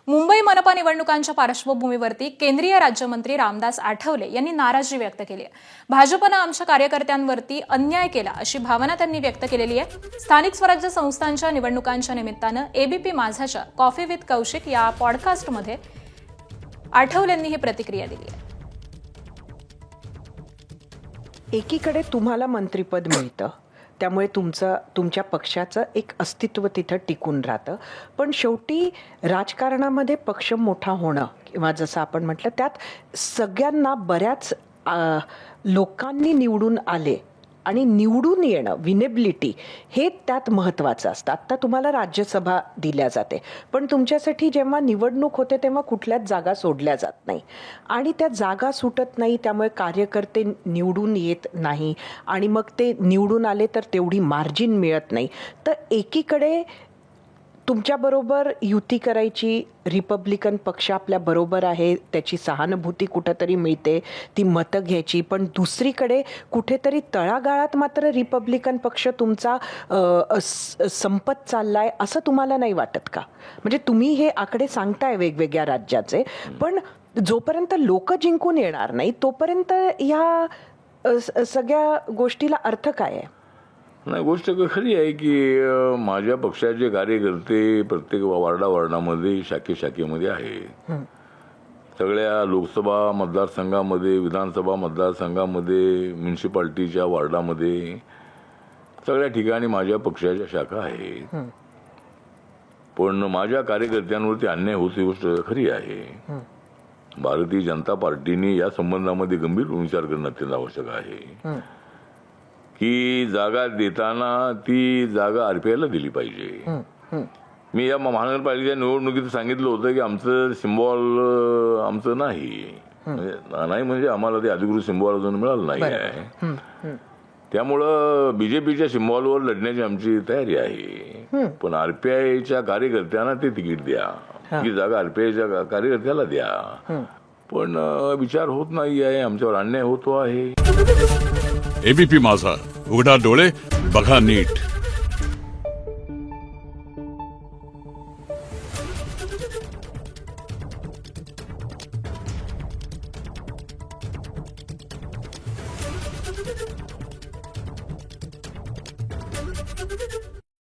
मुंबई मनपा निवडणुकांच्या पार्श्वभूमीवरती केंद्रीय राज्यमंत्री रामदास आठवले यांनी नाराजी व्यक्त केली आहे। भाजपनं आमच्या कार्यकर्त्यांवरती अन्याय केला अशी भावना त्यांनी व्यक्त केलेली आहे। स्थानिक स्वराज्य संस्थांच्या निवडणुकांच्या निमित्तानं एबीपी माझाच्या कॉफी विथ कौशिक या पॉडकास्टमध्ये आठवलेंनी ही प्रतिक्रिया दिली आहे। एकीकडे तुम्हाला मंत्रिपद मिळतं, त्यामुळे तुमच्या पक्षाचं एक अस्तित्व तिथं टिकून राहतं, पण शेवटी राजकारणामध्ये पक्ष मोठा होणं किंवा जसं आपण म्हटलं त्यात सगळ्यांना बऱ्याच लोकांनी निवडून आले आणि निवडून येणं विनेबिलिटी हे त्यात महत्त्वाचं असतं। आत्ता तुम्हाला राज्यसभा दिल्या जाते, पण तुमच्यासाठी जेव्हा निवडणूक होते तेव्हा कुठल्याच जागा सोडल्या जात नाही आणि त्या जागा सुटत नाही, त्यामुळे कार्यकर्ते निवडून येत नाही आणि मग ते निवडून आले तर तेवढी मार्जिन मिळत नाही। तर एकीकडे तुमच्याबरोबर युती करायची, रिपब्लिकन पक्ष आपल्या बरोबर आहे, त्याची सहानुभूती कुठंतरी मिळते, ती मतं घ्यायची, पण दुसरीकडे कुठेतरी तळागाळात मात्र रिपब्लिकन पक्ष तुमचा संपत चाललाय असं तुम्हाला नाही वाटत का? म्हणजे तुम्ही हे आकडे सांगताय वेगवेगळ्या राज्याचे, पण जोपर्यंत लोक जिंकून येणार नाही तोपर्यंत ह्या सगळ्या गोष्टीला अर्थ काय आहे? नाही, गोष्ट खरी आहे की माझ्या पक्षाचे कार्यकर्ते प्रत्येक वार्डामध्ये शाखेमध्ये आहेत। सगळ्या लोकसभा मतदारसंघामध्ये, विधानसभा मतदारसंघामध्ये, म्युन्सिपाल्टीच्या वार्डामध्ये सगळ्या ठिकाणी माझ्या पक्षाच्या शाखा आहेत। पण माझ्या कार्यकर्त्यांवरती अन्याय होत ही गोष्ट खरी आहे। भारतीय जनता पार्टीने या संबंधामध्ये गंभीर विचार करणं अत्यंत आवश्यक आहे की जागा देताना ती जागा आरपीआयला दिली पाहिजे। मी या महानगरपालिकेच्या निवडणुकीत सांगितलं होतं की आमचं सिम्बॉल आमचं नाही म्हणजे आम्हाला ते अधिकृत सिम्बॉल अजून मिळालं नाही आहे, त्यामुळं बीजेपीच्या सिम्बॉलवर लढण्याची आमची तयारी आहे। पण आरपीआयच्या कार्यकर्त्यांना ते तिकीट द्या, ही जागा आरपीआयच्या कार्यकर्त्याला द्या, पण विचार होत नाही आहे, आमच्यावर अन्याय होतो आहे। एबीपी माझा, उघडा डोळे बघा नीट।